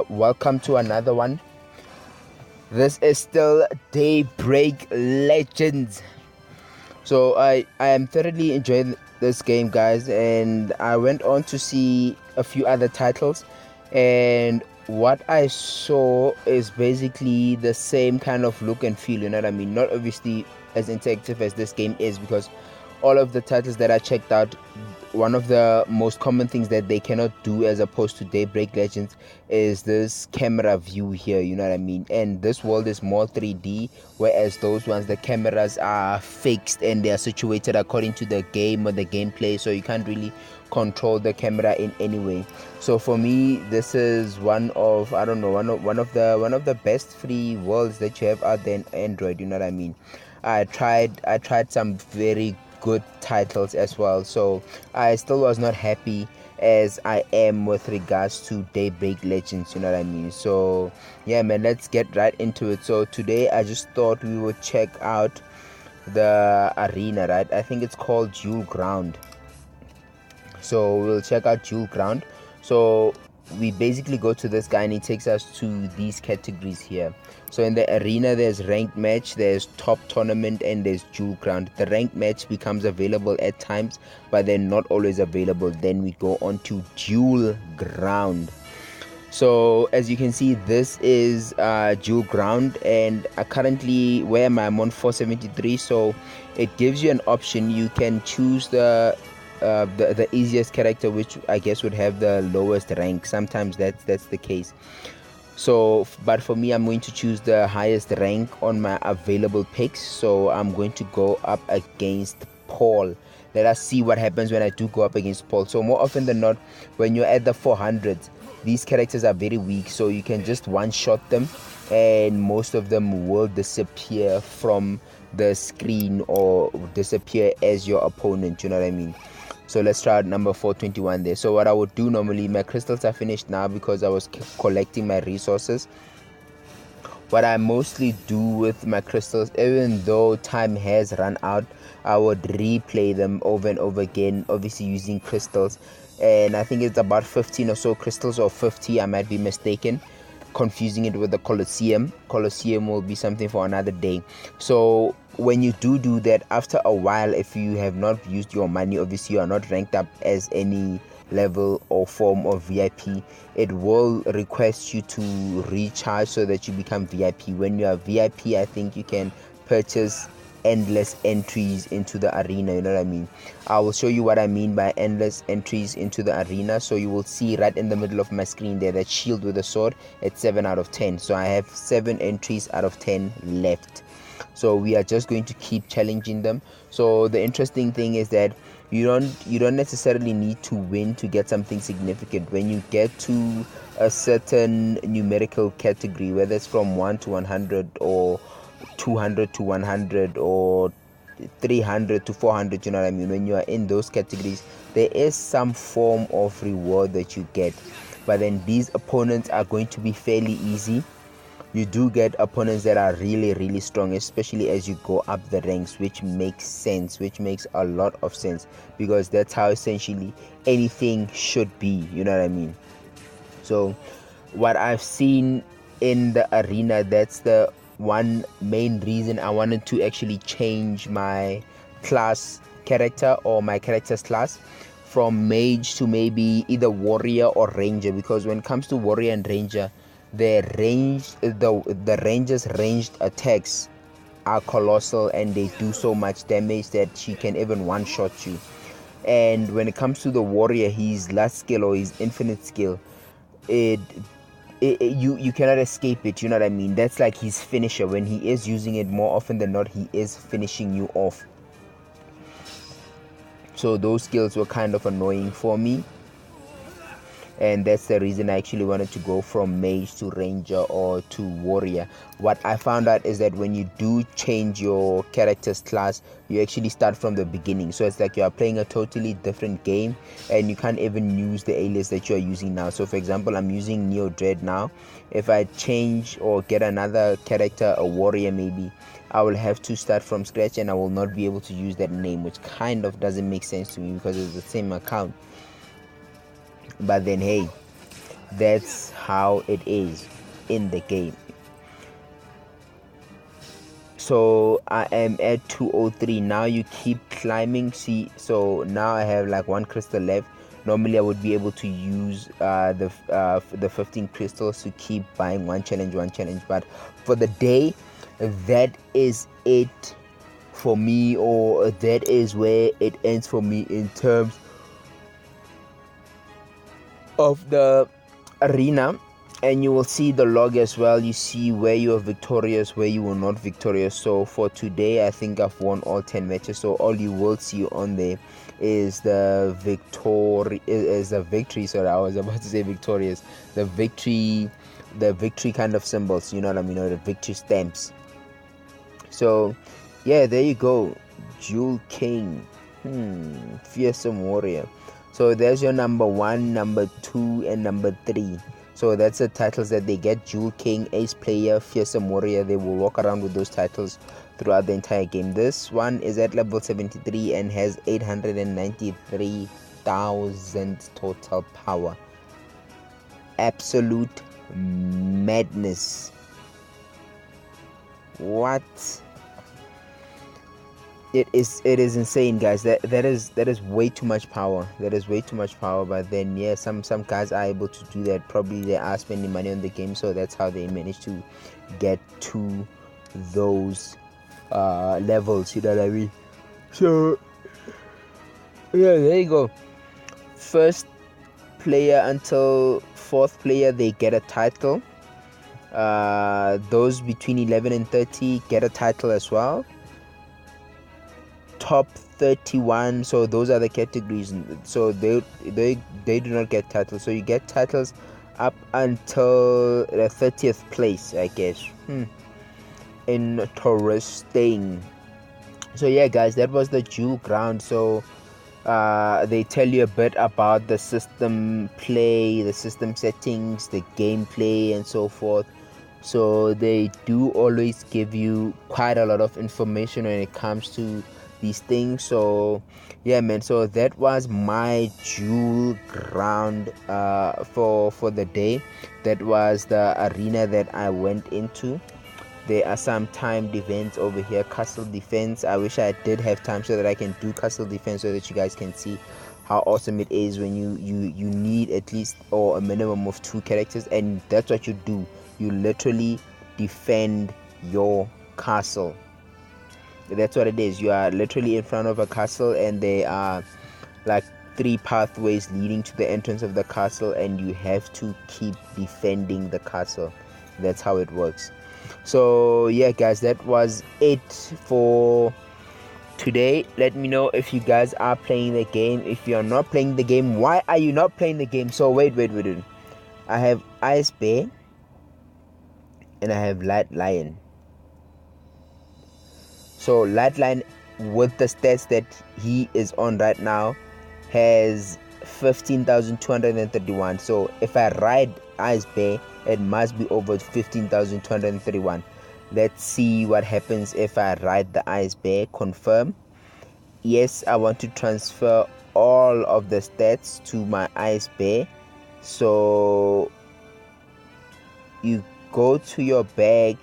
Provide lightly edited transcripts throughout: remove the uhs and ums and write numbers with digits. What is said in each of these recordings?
Welcome to another one. This is still Daybreak Legends. So I am thoroughly enjoying this game, guys, and I went on to see a few other titles, and what I saw is basically the same kind of look and feel, you know what I mean? Not obviously as interactive as this game is, because all of the titles that I checked out, one of the most common things that they cannot do as opposed to Daybreak Legends is this camera view here, you know what I mean? And this world is more 3D, whereas those ones, the cameras are fixed and they are situated according to the game or the gameplay, so you can't really control the camera in any way. So for me, this is one of, I don't know, one of the best free worlds that you have out there in Android, you know what I mean? I tried some very good titles as well, so I still was not happy as I am with regards to Daybreak Legends, you know what I mean? So yeah, man, let's get right into it. So today I just thought we would check out the arena, right? I think it's called Duel Ground. So we'll check out Duel Ground. So we basically go to this guy and he takes us to these categories here. So in the arena, there's ranked match, there's top tournament, and there's Duel Ground. The ranked match becomes available at times, but they're not always available. Then we go on to Duel Ground. So as you can see, this is Duel Ground, and currently where am I? I'm on 473. So it gives you an option. You can choose the easiest character, which I guess would have the lowest rank. Sometimes that's the case. So but for me, I'm going to choose the highest rank on my available picks. So I'm going to go up against Paul. Let us see what happens when I do go up against Paul. So more often than not, when you're at the 400s, these characters are very weak, so you can just one-shot them and most of them will disappear from the screen or disappear as your opponent, you know what I mean? So let's try out number 421 there. So what I would do normally, my crystals are finished now because I was collecting my resources. What I mostly do with my crystals, even though time has run out, I would replay them over and over again, obviously using crystals. And I think it's about 15 or so crystals, or 50, I might be mistaken, confusing it with the Colosseum. Colosseum will be something for another day. So when you do that, after a while, if you have not used your money, obviously you are not ranked up as any level or form of VIP, it will request you to recharge so that you become VIP. When you are VIP, I think you can purchase endless entries into the arena, you know what I mean? I will show you what I mean by endless entries into the arena. So you will see right in the middle of my screen there, that shield with a sword, it's 7 out of 10. So I have 7 entries out of 10 left. So we are just going to keep challenging them. So the interesting thing is that you don't necessarily need to win to get something significant. When you get to a certain numerical category, whether it's from 1 to 100 or 200 to 100 or 300 to 400, you know what I mean? When you are in those categories, there is some form of reward that you get, but then these opponents are going to be fairly easy. You do get opponents that are really strong, especially as you go up the ranks, which makes sense, which makes a lot of sense, because that's how essentially anything should be, you know what I mean? So what I've seen in the arena, that's the one main reason I wanted to actually change my class character, or my character's class, from mage to maybe either warrior or ranger, because when it comes to warrior and ranger, the ranger's ranged attacks are colossal and they do so much damage that she can even one-shot you. And when it comes to the warrior, his last skill or his infinite skill, you cannot escape it, you know what I mean? That's like his finisher. When he is using it, more often than not, he is finishing you off. So those skills were kind of annoying for me, and that's the reason I actually wanted to go from mage to ranger or to warrior. What I found out is that when you do change your character's class, you actually start from the beginning. So it's like you are playing a totally different game and you can't even use the alias that you are using now. So for example, I'm using NEODREAD now. If I change or get another character, a warrior maybe, I will have to start from scratch and I will not be able to use that name, which kind of doesn't make sense to me because it's the same account. But then hey, That's how it is in the game. So I am at 203 now. You keep climbing. See, so now I have like 1 crystal left. Normally I would be able to use the 15 crystals to keep buying one challenge, but for the day, that is it for me, or that is where it ends for me in terms of the arena. And you will see the log as well. You see where you are victorious, where you were not victorious. So for today, I think I've won all 10 matches. So all you will see on there is the victory. Sorry, I was about to say victorious. The victory kind of symbols. You know what I mean? Or the victory stamps. So yeah, there you go. Jewel King, fearsome warrior. So there's your number 1, number 2, and number 3. So that's the titles that they get: Jewel King, Ace Player, Fearsome Warrior. They will walk around with those titles throughout the entire game. This one is at level 73 and has 893,000 total power. Absolute madness. What? It is insane, guys. That is way too much power. That is way too much power. But then yeah, some guys are able to do that. Probably they are spending money on the game, so that's how they manage to get to those levels. You know what I mean? So yeah, there you go. First player until 4th player, they get a title. Those between 11 and 30 get a title as well. Top 31, so those are the categories. So they do not get titles. So you get titles up until the 30th place, I guess. Interesting. So yeah, guys, that was the Duel Ground. So they tell you a bit about the system play, the system settings, the gameplay, and so forth. So they do always give you quite a lot of information when it comes to these things. So yeah, man, so that was my Duel Ground for the day. That was the arena that I went into. There are some timed events over here. Castle defense, I wish I did have time so that I can do castle defense, so that you guys can see how awesome it is when you need at least or a minimum of 2 characters, and that's what you do. You literally defend your castle. That's what it is. You are literally in front of a castle, and there are like 3 pathways leading to the entrance of the castle, and you have to keep defending the castle. That's how it works. So yeah, guys, that was it for today. Let me know if you guys are playing the game. If you are not playing the game, why are you not playing the game? So wait. I have Ice Bear and I have Light Lion. So Light Lion, with the stats that he is on right now, has 15,231. So if I ride Ice Bear, it must be over 15,231. Let's see what happens if I ride the Ice Bear. Confirm. Yes, I want to transfer all of the stats to my Ice Bear. So you go to your bag.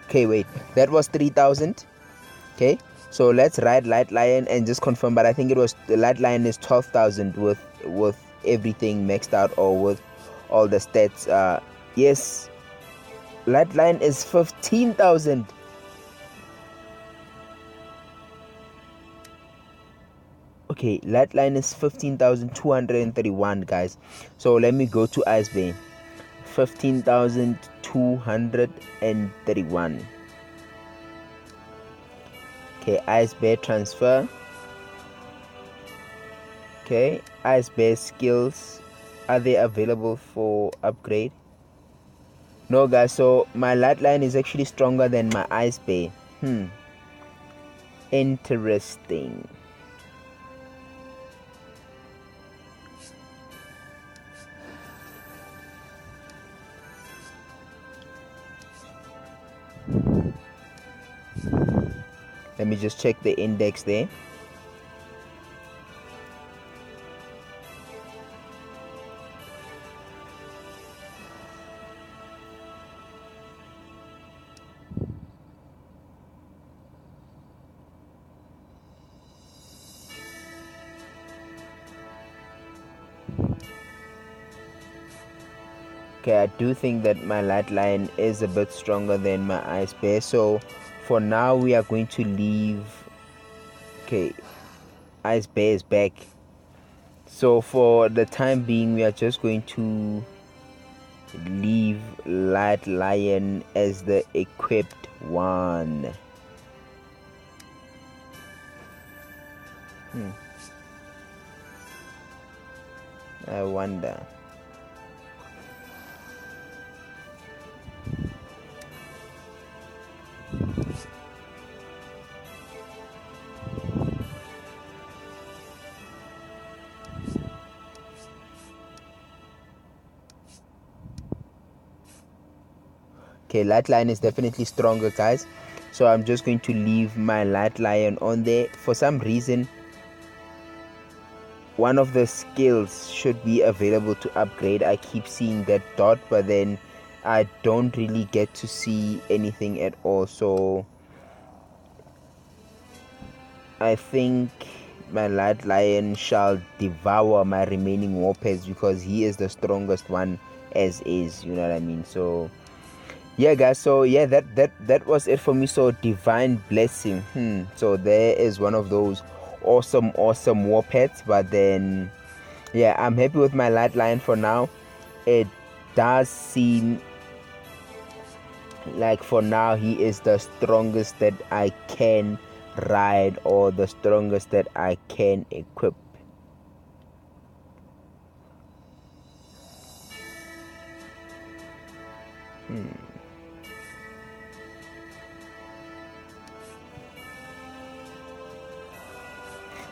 Okay, wait, that was 3,000. Okay, so let's ride Light Lion and just confirm. But I think it was the Light Lion is 12,000 with everything maxed out, or with all the stats. Yes, Light Lion is 15,000. Okay, Light Lion is 15,231, guys. So let me go to Ice Bear. 15,231. Okay, Ice Bear transfer. Okay, Ice Bear skills, are they available for upgrade? No, guys. So my Light Lion is actually stronger than my Ice Bear. Interesting. Let me just check the index there. Okay, I do think that my light lion is a bit stronger than my ice bear. So for now, we are going to leave. Okay, ice bear is back. So for the time being, we are just going to leave light lion as the equipped one. I wonder. Okay, light lion is definitely stronger, guys. So I'm just going to leave my light lion on there. For some reason, one of the skills should be available to upgrade. I keep seeing that dot, but then I don't really get to see anything at all. So I think my light lion shall devour my remaining warpeds because he is the strongest one as is, you know what I mean? So yeah, guys, so yeah, that was it for me. So divine blessing, so there is one of those awesome warpeds. But then yeah, I'm happy with my light lion for now. It does seem like for now he is the strongest that I can ride, or the strongest that I can equip.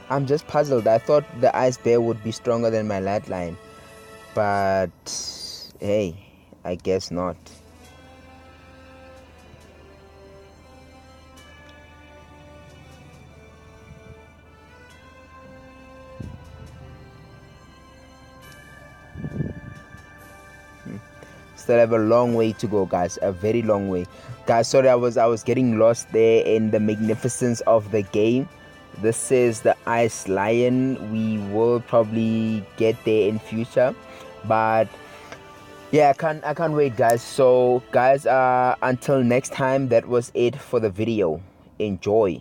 I'm just puzzled. I thought the ice bear would be stronger than my light lion, but hey, I guess not. Still have a long way to go, guys, a very long way. Guys, sorry, I was getting lost there in the magnificence of the game. This is the ice lion. We will probably get there in future, but yeah, I can't wait, guys. So guys, until next time, that was it for the video. Enjoy.